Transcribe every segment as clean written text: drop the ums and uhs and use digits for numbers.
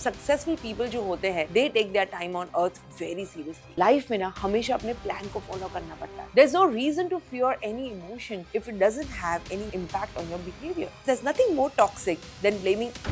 Successful people जो होते हैं they take their time on earth very seriously. Life में ना हमेशा अपने प्लान को फॉलो करना पड़ता है। There is no reason to fear any emotion if it doesn't have any impact on your behaviour. There is nothing more toxic than blaming.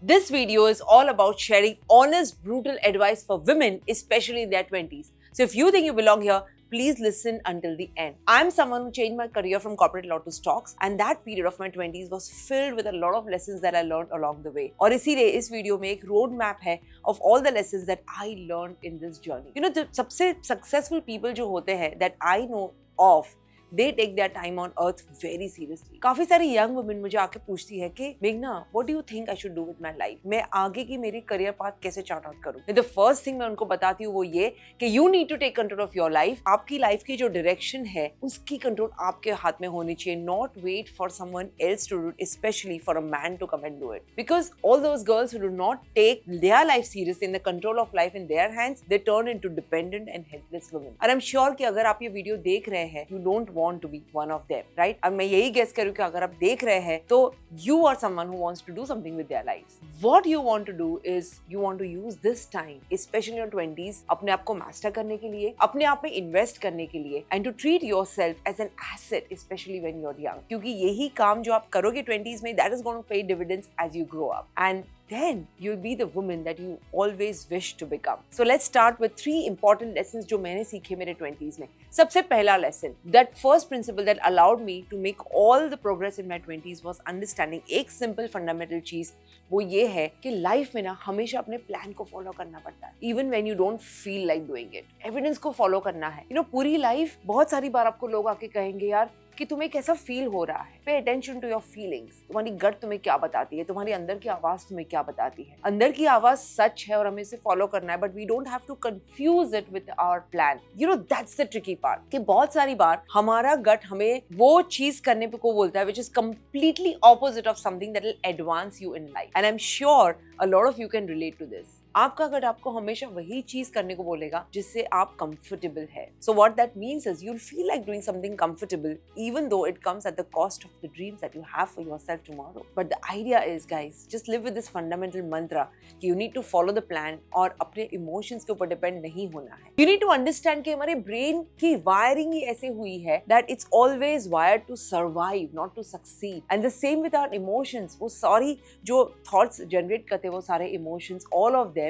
This video is all about sharing honest, brutal advice for women, especially in their 20s. So if you think you belong here, please listen until the end. I'm someone who changed my career from corporate law to stocks, and that period of my 20s was filled with a lot of lessons that I learned along the way. और इसीलिए इस video में एक road map है of all the lessons that I learned in this journey. You know, the सबसे successful people जो होते हैं that I know of, they take their time on earth very seriously. काफी सारी young women मुझे आके पूछती है कि मेघना, what do you think I should do with my life? मैं आगे की मेरी career path कैसे chart out करूँ? The first thing मैं उनको बताती हूँ वो ये कि you need to take control of your life. आपकी life की जो direction है उसकी control आपके हाथ में होनी चाहिए. Not wait for someone else to do it, especially for a man to come and do it. Because all those girls who do not take their life seriously and the control of life in their hands, they turn into dependent and helpless women. और I'm sure कि अगर आप ये video देख रहे हैं, you don't want to be one of them, right? अब मैं यही गेस करूँ कि अगर आप देख रहे हैं तो you are someone who wants to do something with their lives. What you want to do is you want to use this time, especially in your 20s, अपने आप को master करने के लिए, अपने आप में invest करने के लिए, and to treat yourself as an asset, especially when you're young. क्योंकि यही काम जो आप करोगे 20s में, that is going to pay dividends as you grow up. And then you'll be the woman that you always wish to become. So let's start with 3 important lessons जो मैंने सीखे मेरे 20s में. सबसे पहला lesson, that first principle that allowed me to make all the progress in my 20s was understanding एक simple fundamental चीज, वो ये है कि लाइफ में ना हमेशा अपने प्लान को फॉलो करना पड़ता है, even when you don't feel like doing it. Evidence को फॉलो करना है. You know, पूरी लाइफ बहुत सारी बार आपको लोग आके कहेंगे यार कि तुम्हें कैसा फील हो रहा है. Pay attention to your feelings. तुम्हारी गट तुम्हें क्या बताती है, तुम्हारी अंदर की आवाज तुम्हें क्या बताती है. अंदर की आवाज सच है और हमें इसे फॉलो करना है, but we don't have to confuse it with our plan. You know, that's the tricky part कि बहुत सारी बार हमारा गट हमें वो चीज करने को बोलता है which is completely opposite of something that will advance you in life. And I'm sure a lot of you can relate to this. आपका गट आपको हमेशा वही चीज करने को बोलेगा जिससे आप कंफर्टेबल है. So what that means is you'll feel like doing something comfortable even though it comes at the cost of the dreams that you have for yourself tomorrow. But the idea is, guys, just live with this fundamental mantra कि you need to follow the plan और अपने emotions के ऊपर depend नहीं होना है. You need to understand कि हमारे brain की wiring ही ऐसे हुई है that it's always wired to survive, not to succeed. And the same with our emotions. वो सारी जो thoughts generate करते वो सारे emotions, all of them.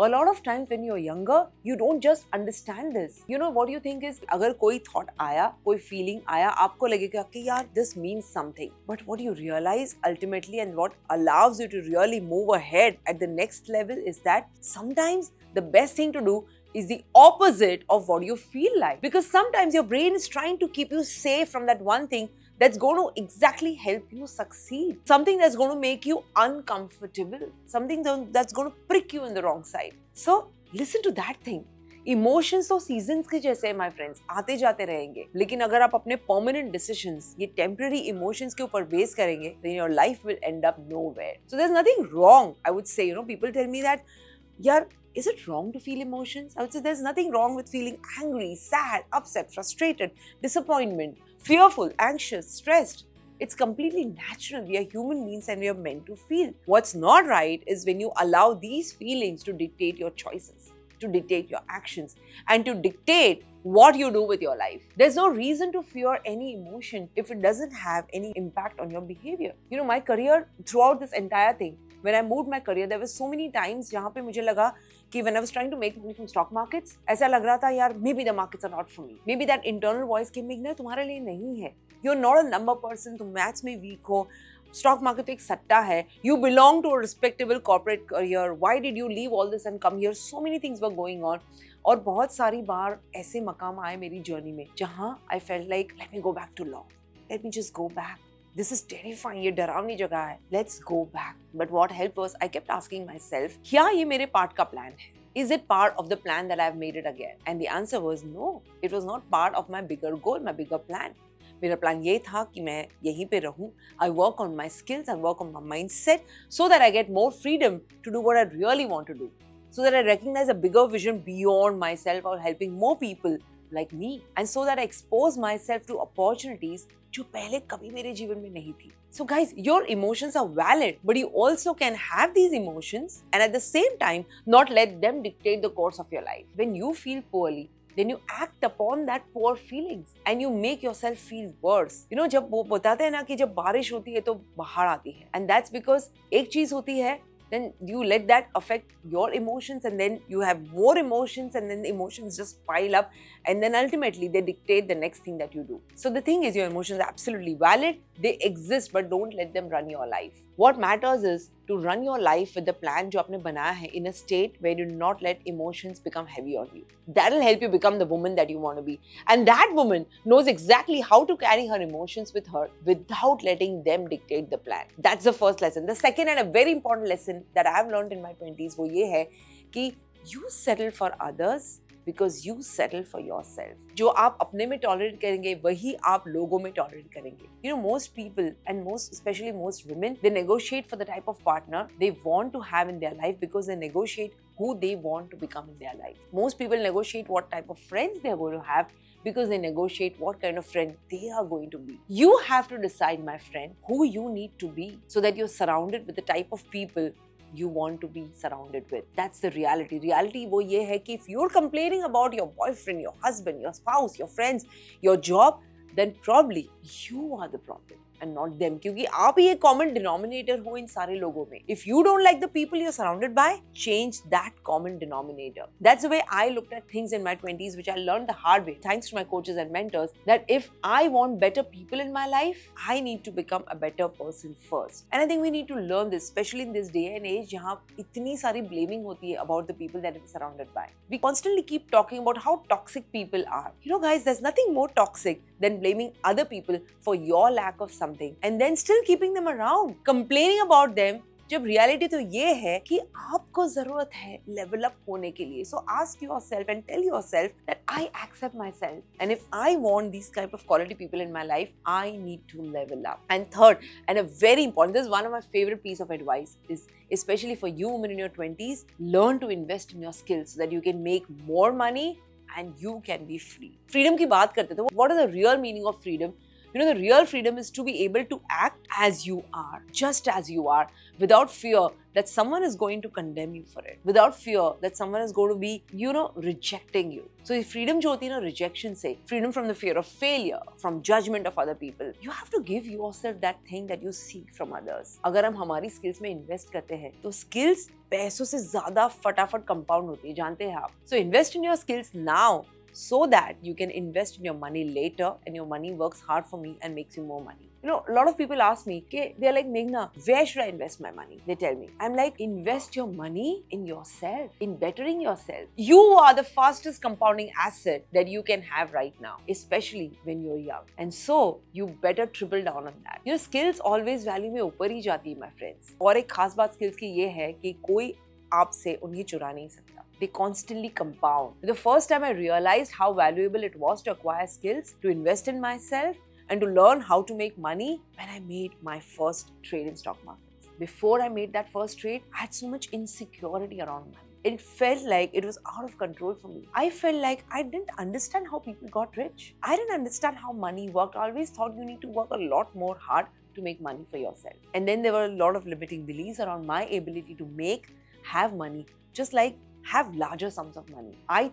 A lot of times when you're younger, you don't just understand this. You know what you think is, अगर कोई thought आया, कोई feeling आया, आपको लगेगा कि यार this means something. But what you realize ultimately and what allows you to really move ahead at the next level is that sometimes the best thing to do is the opposite of what you feel like. Because sometimes your brain is trying to keep you safe from that one thing that's going to exactly help you succeed. Something that's going to make you uncomfortable. Something that's going to prick you in the wrong side. So listen to that thing. Emotions तो seasons के जैसे हैं, my friends, आते जाते रहेंगे. लेकिन अगर आप अपने permanent decisions ये temporary emotions के ऊपर base करेंगे, then your life will end up nowhere. So there's nothing wrong, I would say. You know, people tell me that, यार, is it wrong to feel emotions? I would say there's nothing wrong with feeling angry, sad, upset, frustrated, disappointment, fearful, anxious, stressed. It's completely natural. We are human beings and we are meant to feel. What's not right is when you allow these feelings to dictate your choices, to dictate your actions, and to dictate what you do with your life. There's no reason to fear any emotion if it doesn't have any impact on your behavior. You know, my career, throughout this entire thing, when I moved my career, there were so many times जहाँ पे मुझे लगा कि when I was trying to make money from stock markets, ऐसा लग रहा था यार maybe the markets are not for me. Maybe that internal voice कि मेघना तुम्हारे लिए नहीं है. You're not a number person, तुम मैथ्स में वीक हो, स्टॉक मार्केट तो एक सट्टा है, you belong to a respectable corporate career, why did you leave all this and come here? So many things were going on. और बहुत सारी बार ऐसे मकाम आए मेरी जर्नी में जहाँ I felt like let me go back to law, let me just go back. This is terrifying, ये डरावनी जगह है. Let's go back. But what helped was I kept asking myself, क्या ये मेरे पार्ट का प्लान है? Is it part of the plan that I've made it again? And the answer was no. It was not part of my bigger goal, my bigger plan. मेरा plan ये था कि मैं यहीं पे रहूं. I work on my skills, I work on my mindset so that I get more freedom to do what I really want to do. So that I recognize a bigger vision beyond myself or helping more people like me, and so that I expose myself to opportunities जो पहले कभी मेरे जीवन में नहीं थी. So guys, your emotions are valid, but you also can have these emotions and at the same time not let them dictate the course of your life. When you feel poorly, then you act upon that poor feelings and you make yourself feel worse. You know, जब वो बताते हैं ना कि जब बारिश होती है तो बाहर आती है, and that's because एक चीज होती है, then you let that affect your emotions and then you have more emotions and then the emotions just pile up and then ultimately they dictate the next thing that you do. So the thing is, your emotions are absolutely valid, they exist, but don't let them run your life. What matters is to run your life with the plan जो आपने बनाया है in a state where you do not let emotions become heavy on you. That'll help you become the woman that you want to be. And that woman knows exactly how to carry her emotions with her without letting them dictate the plan. That's the first lesson. The second and a very important lesson that I have learned in my 20s वो ये है कि you settle for others because you settle for yourself. जो आप अपने में tolerate करेंगे वही आप लोगों में tolerate करेंगे. You know, most people and especially most women, they negotiate for the type of partner they want to have in their life because they negotiate who they want to become in their life. Most people negotiate what type of friends they are going to have because they negotiate what kind of friend they are going to be. You have to decide, my friend, who you need to be so that you're surrounded with the type of people you want to be surrounded with. That's the reality. Reality वो ये है कि if you're complaining about your boyfriend, your husband, your spouse, your friends, your job, then probably you are the problem and not them. क्योंकि आप ही एक common denominator हो इन सारे लोगों में. If you don't like the people you're surrounded by, change that common denominator. That's the way I looked at things in my 20s, which I learned the hard way, thanks to my coaches and mentors, that if I want better people in my life, I need to become a better person first. And I think we need to learn this, especially in this day and age, जहाँ इतनी सारी blaming होती है about the people that we're surrounded by. We constantly keep talking about how toxic people are. You know, guys, there's nothing more toxic than blaming other people for your lack of something and then still keeping them around, complaining about them, जब reality तो ये है कि आपको जरूरत है level up होने के लिए. So ask yourself and tell yourself that I accept myself, and if I want these type of quality people in my life, I need to level up. And third, and a very important, this is one of my favorite piece of advice, is especially for you women in your 20s, learn to invest in your skills so that you can make more money and you can be free. Freedom की बात करते थे. What is the real meaning of freedom? You know, the real freedom is to be able to act as you are, just as you are, without fear that someone is going to condemn you for it, without fear that someone is going to be, you know, rejecting you. So freedom जो होती है ना rejection से, freedom from the fear of failure, from judgment of other people, you have to give yourself that thing that you seek from others. अगर हम हमारी skills में invest करते हैं, तो skills पैसों से ज़्यादा फटाफट compound होती है, जानते हैं आप. So invest in your skills now, so that you can invest in your money later and your money works hard for me and makes you more money. You know, a lot of people ask me, they're like, Meghna, where should I invest my money? They tell me. I'm like, invest your money in yourself, in bettering yourself. You are the fastest compounding asset that you can have right now, especially when you're young. And so, you better triple down on that. Your skills always value में ऊपर ही जाती है, my friends. और एक खास बात skills की ये है कि कोई आपसे उन्हें चुरा नहीं सकता. They constantly compound. The first time I realized how valuable it was to acquire skills, to invest in myself, and to learn how to make money when I made my first trade in stock markets. Before I made that first trade, I had so much insecurity around money. It felt like it was out of control for me. I felt like I didn't understand how people got rich. I didn't understand how money worked. I always thought you need to work a lot more hard to make money for yourself. And then there were a lot of limiting beliefs around my ability to have money, just like have larger sums of money. I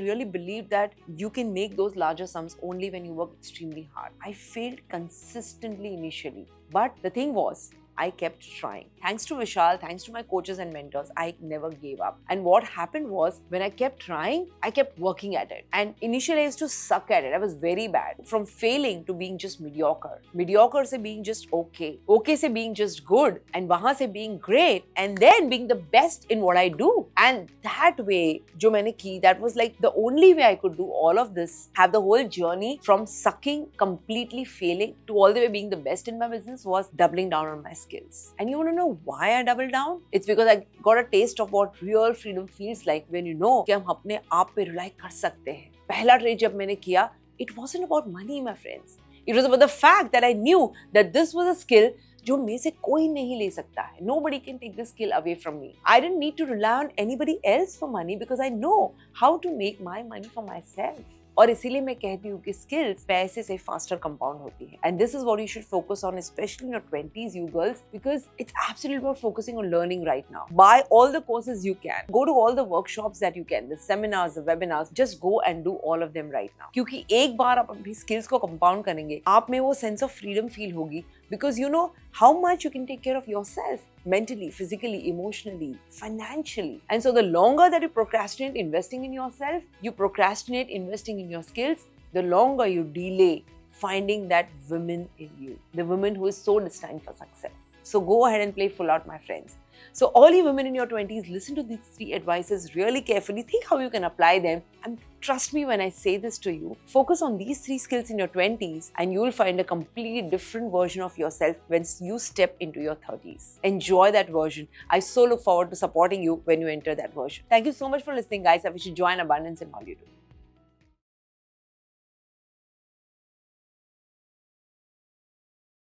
really believed that you can make those larger sums only when you work extremely hard. I failed consistently initially, but the thing was, I kept trying. Thanks to Vishal, thanks to my coaches and mentors, I never gave up. And what happened was, when I kept trying, I kept working at it. And initially I used to suck at it. I was very bad. From failing to being just mediocre. Mediocre se being just okay. Okay se being just good. And wahan se being great. And then being the best in what I do. And that way, jo maine ki, that was like the only way I could do all of this. Have the whole journey from sucking, completely failing, to all the way being the best in my business was doubling down on my skills. And you want to know why I doubled down? It's because I got a taste of what real freedom feels like when you know कि हम अपने आप पे rely कर सकते हैं. पहला trade जब मैंने किया, it wasn't about money, my friends. It was about the fact that I knew that this was a skill जो मेरे से कोई नहीं ले सकता है. Nobody can take this skill away from me. I didn't need to rely on anybody else for money because I know how to make my money for myself. और इसीलिए मैं कहती हूँ कि स्किल्स पैसे से फास्टर कंपाउंड होती है. And this is what you should focus on, specially in your 20s, you girls, because it's absolutely about focusing on learning right now. Buy all the courses you can. Go to all the workshops that you can, the seminars, the webinars. Just go and do all of them right now. क्योंकि एक बार आप अपनी skills को compound करेंगे, आप में वो sense of freedom feel होगी, because you know how much you can take care of yourself mentally, physically, emotionally, financially. And so the longer that you procrastinate investing in yourself, you procrastinate investing in your skills, the longer you delay finding that woman in you, the woman who is so destined for success. So go ahead and play full out, my friends. So all you women in your 20s, listen to these 3 advices really carefully. Think how you can apply them. And trust me when I say this to you, focus on these 3 skills in your 20s and you will find a completely different version of yourself when you step into your 30s. Enjoy that version. I so look forward to supporting you when you enter that version. Thank you so much for listening, guys. I wish you joy and abundance in all you do.